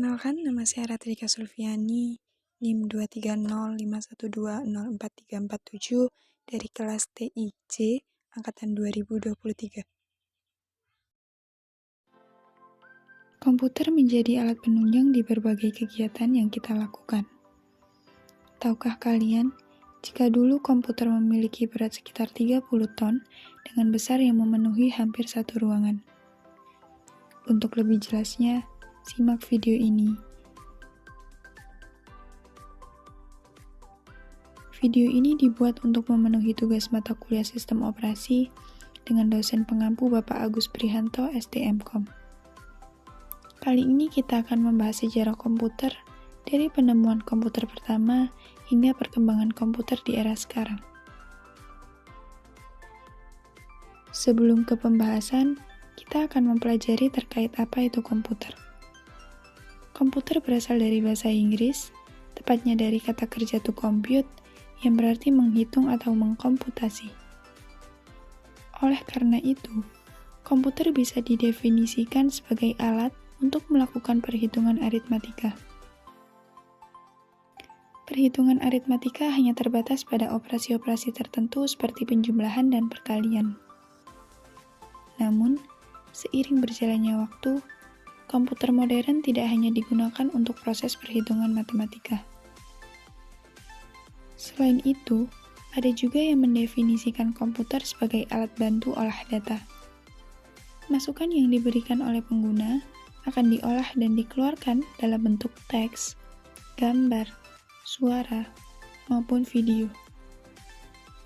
Perkenalkan, nama saya Ratrika Sulfiani, NIM 23051204347 dari kelas TIJ Angkatan 2023. Komputer menjadi alat penunjang di berbagai kegiatan yang kita lakukan. Tahukah kalian, jika dulu komputer memiliki berat sekitar 30 ton dengan besar yang memenuhi hampir satu ruangan. Untuk lebih jelasnya, simak video ini. Video ini dibuat untuk memenuhi tugas mata kuliah sistem operasi dengan dosen pengampu Bapak Agus Prihanto, SDMKom. Kali ini kita akan membahas sejarah komputer dari penemuan komputer pertama hingga perkembangan komputer di era sekarang. Sebelum ke pembahasan, kita akan mempelajari terkait apa itu komputer. Komputer berasal dari bahasa Inggris, tepatnya dari kata kerja to compute, yang berarti menghitung atau mengkomputasi. Oleh karena itu, komputer bisa didefinisikan sebagai alat untuk melakukan perhitungan aritmatika. Perhitungan aritmatika hanya terbatas pada operasi-operasi tertentu seperti penjumlahan dan perkalian. Namun, seiring berjalannya waktu, komputer modern tidak hanya digunakan untuk proses perhitungan matematika. Selain itu, ada juga yang mendefinisikan komputer sebagai alat bantu olah data. Masukan yang diberikan oleh pengguna akan diolah dan dikeluarkan dalam bentuk teks, gambar, suara, maupun video.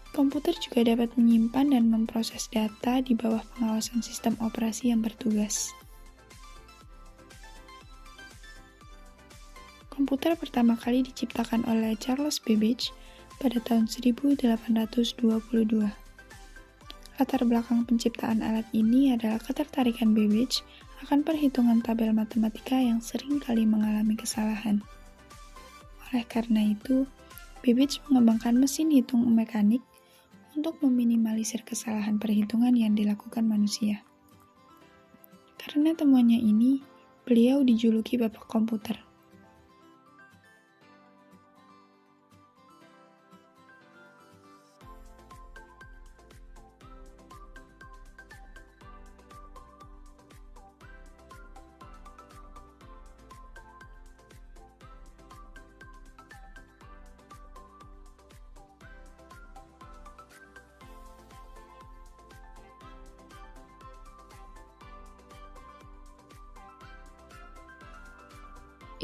Komputer juga dapat menyimpan dan memproses data di bawah pengawasan sistem operasi yang bertugas. Komputer pertama kali diciptakan oleh Charles Babbage pada tahun 1822. Latar belakang penciptaan alat ini adalah ketertarikan Babbage akan perhitungan tabel matematika yang sering kali mengalami kesalahan. Oleh karena itu, Babbage mengembangkan mesin hitung mekanik untuk meminimalisir kesalahan perhitungan yang dilakukan manusia. Karena temuannya ini, beliau dijuluki Bapak Komputer.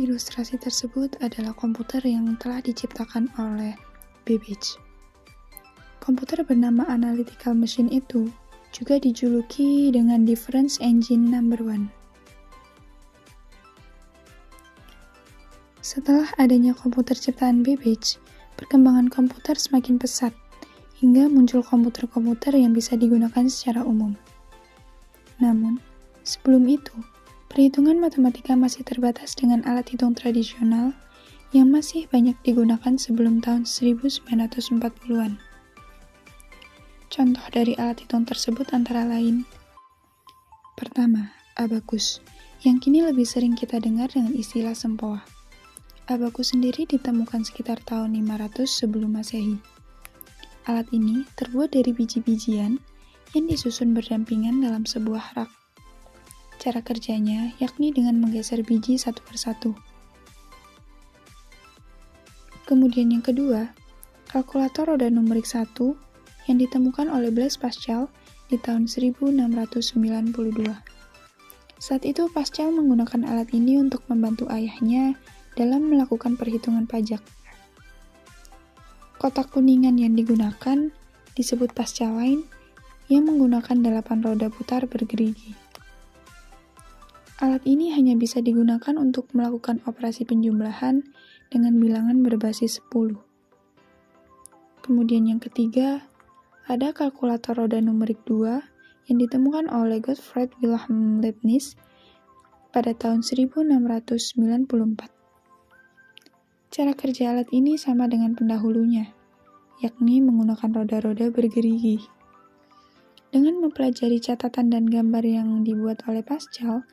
Ilustrasi tersebut adalah komputer yang telah diciptakan oleh Babbage. Komputer bernama Analytical Machine itu juga dijuluki dengan Difference Engine No. 1. Setelah adanya komputer ciptaan Babbage, perkembangan komputer semakin pesat, hingga muncul komputer-komputer yang bisa digunakan secara umum. Namun, sebelum itu, perhitungan matematika masih terbatas dengan alat hitung tradisional yang masih banyak digunakan sebelum tahun 1940-an. Contoh dari alat hitung tersebut antara lain: pertama, abakus, yang kini lebih sering kita dengar dengan istilah sempoa. Abakus sendiri ditemukan sekitar tahun 500 sebelum Masehi. Alat ini terbuat dari biji-bijian yang disusun berdampingan dalam sebuah rak. Cara kerjanya yakni dengan menggeser biji satu persatu. Kemudian yang kedua, kalkulator roda numerik 1 yang ditemukan oleh Blaise Pascal di tahun 1692. Saat itu Pascal menggunakan alat ini untuk membantu ayahnya dalam melakukan perhitungan pajak. Kotak kuningan yang digunakan disebut Pascaline yang menggunakan 8 roda putar bergerigi. Alat ini hanya bisa digunakan untuk melakukan operasi penjumlahan dengan bilangan berbasis 10. Kemudian yang ketiga, ada kalkulator roda numerik 2 yang ditemukan oleh Gottfried Wilhelm Leibniz pada tahun 1694. Cara kerja alat ini sama dengan pendahulunya, yakni menggunakan roda-roda bergerigi. Dengan mempelajari catatan dan gambar yang dibuat oleh Pascal,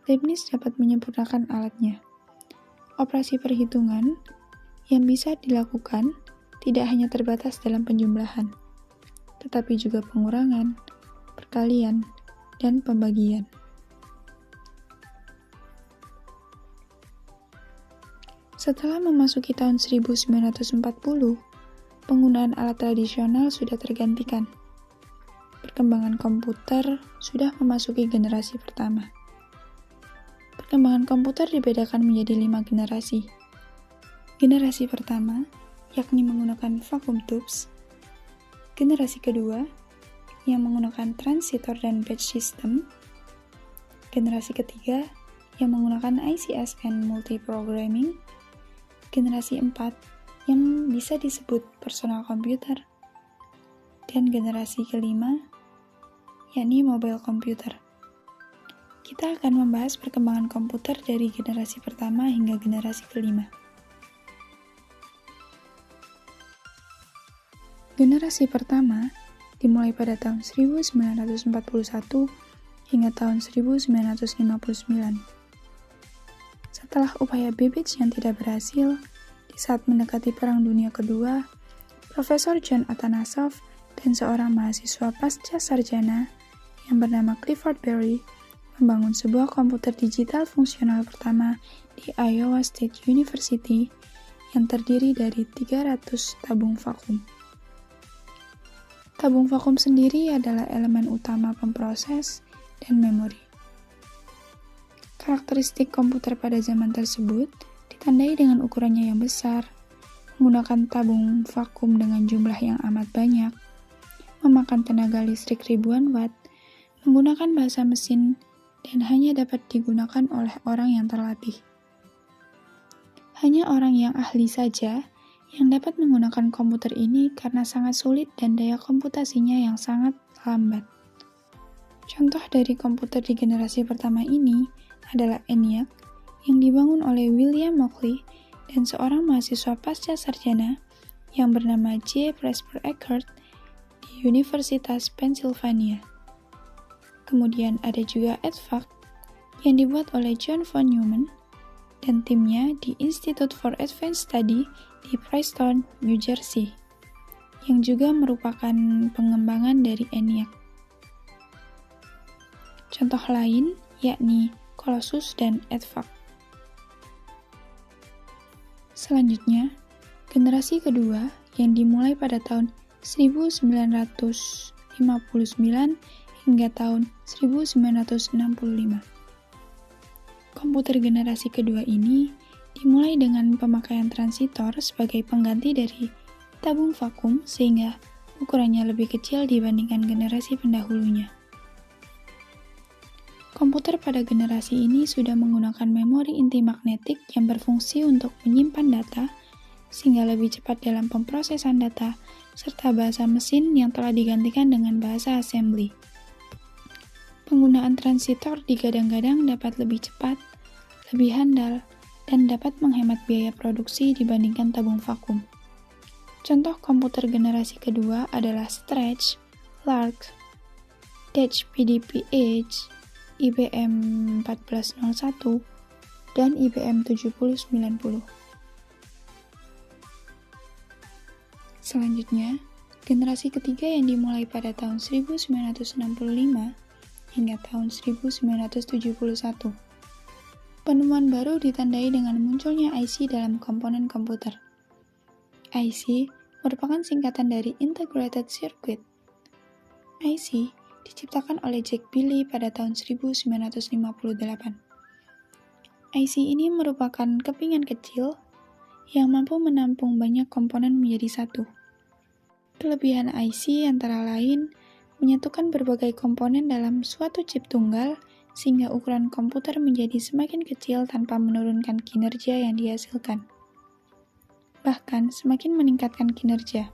Leibniz dapat menyempurnakan alatnya. Operasi perhitungan yang bisa dilakukan tidak hanya terbatas dalam penjumlahan, tetapi juga pengurangan, perkalian, dan pembagian. Setelah memasuki tahun 1940, penggunaan alat tradisional sudah tergantikan. Perkembangan komputer sudah memasuki generasi pertama. Perkembangan komputer dibedakan menjadi 5 generasi. Generasi pertama, yakni menggunakan vacuum tubes. Generasi kedua, yang menggunakan transistor dan batch system. Generasi ketiga, yang menggunakan ICS and multiprogramming. Generasi 4 yang bisa disebut personal computer, dan generasi kelima yakni mobile computer. Kita akan membahas perkembangan komputer dari generasi pertama hingga generasi kelima. Generasi pertama dimulai pada tahun 1941 hingga tahun 1959. Setelah upaya Babbage yang tidak berhasil, di saat mendekati Perang Dunia Kedua, Profesor John Atanasoff dan seorang mahasiswa pasca sarjana yang bernama Clifford Berry membangun sebuah komputer digital fungsional pertama di Iowa State University yang terdiri dari 300 tabung vakum. Tabung vakum sendiri adalah elemen utama pemproses dan memori. Karakteristik komputer pada zaman tersebut ditandai dengan ukurannya yang besar, menggunakan tabung vakum dengan jumlah yang amat banyak, memakan tenaga listrik ribuan watt, menggunakan bahasa mesin, dan hanya dapat digunakan oleh orang yang terlatih. Hanya orang yang ahli saja yang dapat menggunakan komputer ini karena sangat sulit dan daya komputasinya yang sangat lambat. Contoh dari komputer di generasi pertama ini adalah ENIAC yang dibangun oleh William Mauchly dan seorang mahasiswa pasca sarjana yang bernama J. Presper Eckert di Universitas Pennsylvania. Kemudian ada juga EDVAC yang dibuat oleh John von Neumann dan timnya di Institute for Advanced Study di Princeton, New Jersey, yang juga merupakan pengembangan dari ENIAC. Contoh lain yakni Colossus dan EDVAC. Selanjutnya, generasi kedua yang dimulai pada tahun 1959 hingga tahun 1965. Komputer generasi kedua ini dimulai dengan pemakaian transistor sebagai pengganti dari tabung vakum sehingga ukurannya lebih kecil dibandingkan generasi pendahulunya. Komputer pada generasi ini sudah menggunakan memori inti magnetik yang berfungsi untuk menyimpan data, sehingga lebih cepat dalam pemrosesan data, serta bahasa mesin yang telah digantikan dengan bahasa assembly. Penggunaan transistor digadang-gadang dapat lebih cepat, lebih handal, dan dapat menghemat biaya produksi dibandingkan tabung vakum. Contoh komputer generasi kedua adalah Stretch, Lark, Dell PDP-H, IBM 1401, dan IBM 7090. Selanjutnya, generasi ketiga yang dimulai pada tahun 1965 hingga tahun 1971. Penemuan baru ditandai dengan munculnya IC dalam komponen komputer. IC merupakan singkatan dari Integrated Circuit. IC diciptakan oleh Jack Billy pada tahun 1958. IC ini merupakan kepingan kecil yang mampu menampung banyak komponen menjadi satu. Kelebihan IC antara lain menyatukan berbagai komponen dalam suatu chip tunggal sehingga ukuran komputer menjadi semakin kecil tanpa menurunkan kinerja yang dihasilkan. Bahkan semakin meningkatkan kinerja.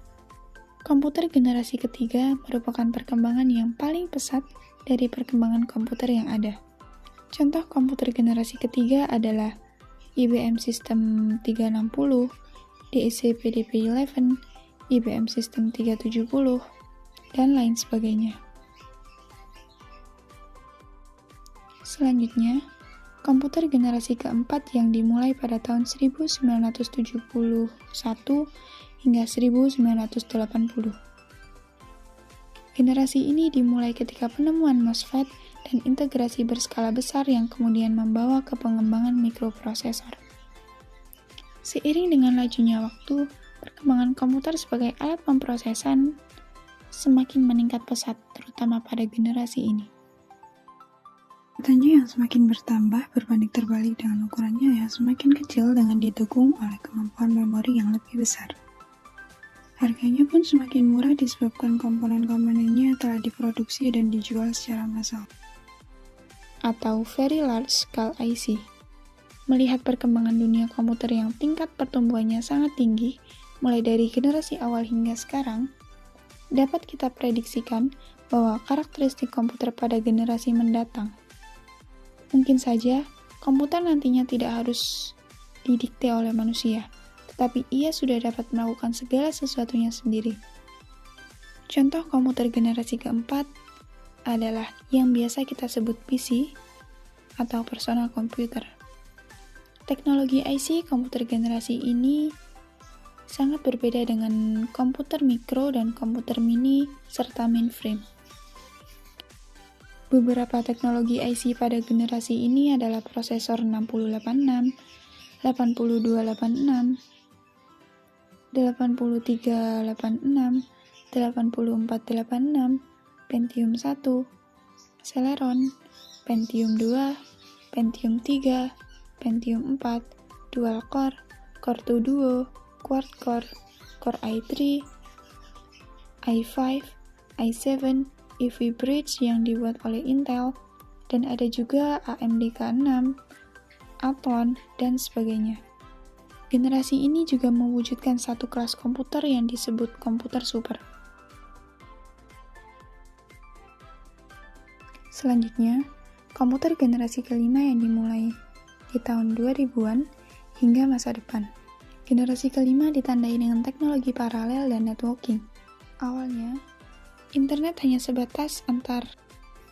Komputer generasi ketiga merupakan perkembangan yang paling pesat dari perkembangan komputer yang ada. Contoh komputer generasi ketiga adalah IBM System 360, DEC PDP-11, IBM System 370, dan lain sebagainya. Selanjutnya, Komputer generasi keempat yang dimulai pada tahun 1971 hingga 1980. Generasi ini dimulai ketika penemuan MOSFET dan integrasi berskala besar yang kemudian membawa ke pengembangan mikroprosesor. Seiring dengan lajunya waktu, perkembangan komputer sebagai alat pemrosesan semakin meningkat pesat, terutama pada generasi ini. Datanya yang semakin bertambah berbanding terbalik dengan ukurannya yang semakin kecil dengan didukung oleh kemampuan memori yang lebih besar. Harganya pun semakin murah disebabkan komponen-komponennya telah diproduksi dan dijual secara massal, atau Very Large Scale IC. Melihat perkembangan dunia komputer yang tingkat pertumbuhannya sangat tinggi, mulai dari generasi awal hingga sekarang, dapat kita prediksikan bahwa karakteristik komputer pada generasi mendatang. Mungkin saja, komputer nantinya tidak harus didikte oleh manusia, tetapi ia sudah dapat melakukan segala sesuatunya sendiri. Contoh komputer generasi keempat adalah yang biasa kita sebut PC atau personal computer. Teknologi IC komputer generasi ini sangat berbeda dengan komputer mikro dan komputer mini serta mainframe. Beberapa teknologi IC pada generasi ini adalah prosesor 6086, 8286, 8386, 8486, Pentium 1, Celeron, Pentium 2, Pentium 3, Pentium 4, Dual Core, Core 2 Duo, Quad Core, Core i3, i5, i7, EV Bridge yang dibuat oleh Intel, dan ada juga AMD K6, Athlon, dan sebagainya. Generasi ini juga mewujudkan satu kelas komputer yang disebut komputer super. Selanjutnya, komputer generasi kelima yang dimulai di tahun 2000-an hingga masa depan. Generasi kelima ditandai dengan teknologi paralel dan networking. Awalnya, internet hanya sebatas antar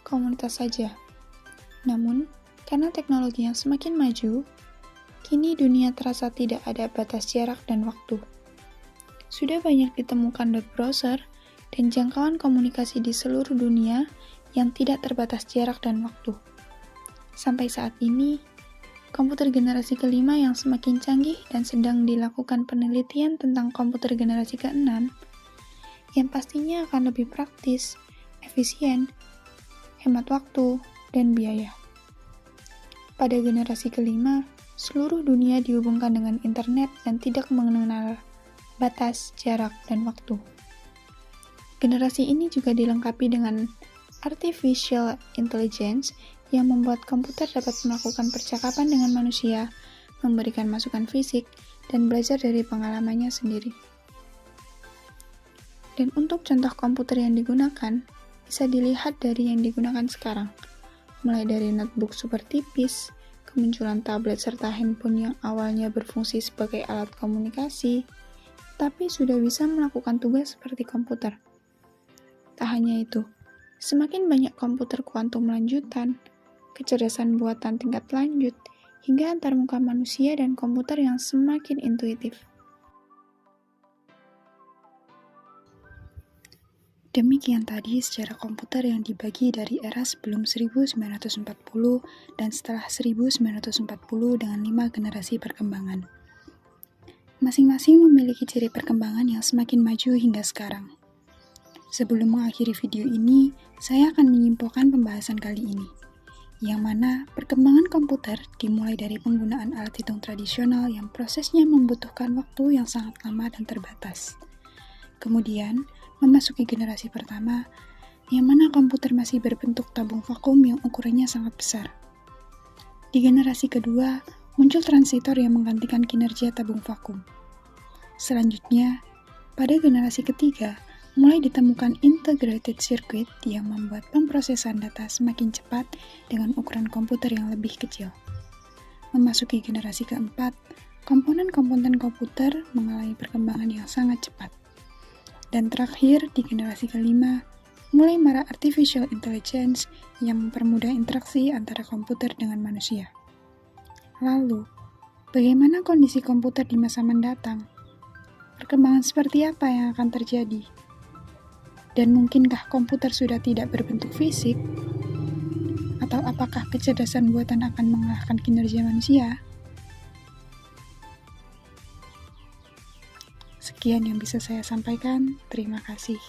komunitas saja. Namun, karena teknologi yang semakin maju, kini dunia terasa tidak ada batas jarak dan waktu. Sudah banyak ditemukan web browser dan jangkauan komunikasi di seluruh dunia yang tidak terbatas jarak dan waktu. Sampai saat ini, komputer generasi kelima yang semakin canggih dan sedang dilakukan penelitian tentang komputer generasi keenam yang pastinya akan lebih praktis, efisien, hemat waktu, dan biaya. Pada generasi kelima, seluruh dunia dihubungkan dengan internet dan tidak mengenal batas, jarak, dan waktu. Generasi ini juga dilengkapi dengan artificial intelligence yang membuat komputer dapat melakukan percakapan dengan manusia, memberikan masukan fisik, dan belajar dari pengalamannya sendiri. Dan untuk contoh komputer yang digunakan, bisa dilihat dari yang digunakan sekarang, mulai dari notebook super tipis, kemunculan tablet serta handphone yang awalnya berfungsi sebagai alat komunikasi, tapi sudah bisa melakukan tugas seperti komputer. Tak hanya itu, semakin banyak komputer kuantum lanjutan, kecerdasan buatan tingkat lanjut, hingga antarmuka manusia dan komputer yang semakin intuitif. Demikian tadi sejarah komputer yang dibagi dari era sebelum 1940 dan setelah 1940 dengan 5 generasi perkembangan. Masing-masing memiliki ciri perkembangan yang semakin maju hingga sekarang. Sebelum mengakhiri video ini, saya akan menyimpulkan pembahasan kali ini, yang mana perkembangan komputer dimulai dari penggunaan alat hitung tradisional yang prosesnya membutuhkan waktu yang sangat lama dan terbatas. Kemudian, memasuki generasi pertama, yang mana komputer masih berbentuk tabung vakum yang ukurannya sangat besar. Di generasi kedua, muncul transistor yang menggantikan kinerja tabung vakum. Selanjutnya, pada generasi ketiga, mulai ditemukan integrated circuit yang membuat pemrosesan data semakin cepat dengan ukuran komputer yang lebih kecil. Memasuki generasi keempat, komponen-komponen komputer mengalami perkembangan yang sangat cepat. Dan terakhir, di generasi kelima, mulai marak artificial intelligence yang mempermudah interaksi antara komputer dengan manusia. Lalu, bagaimana kondisi komputer di masa mendatang? Perkembangan seperti apa yang akan terjadi? Dan mungkinkah komputer sudah tidak berbentuk fisik? Atau apakah kecerdasan buatan akan mengalahkan kinerja manusia? Sekian yang bisa saya sampaikan. Terima kasih.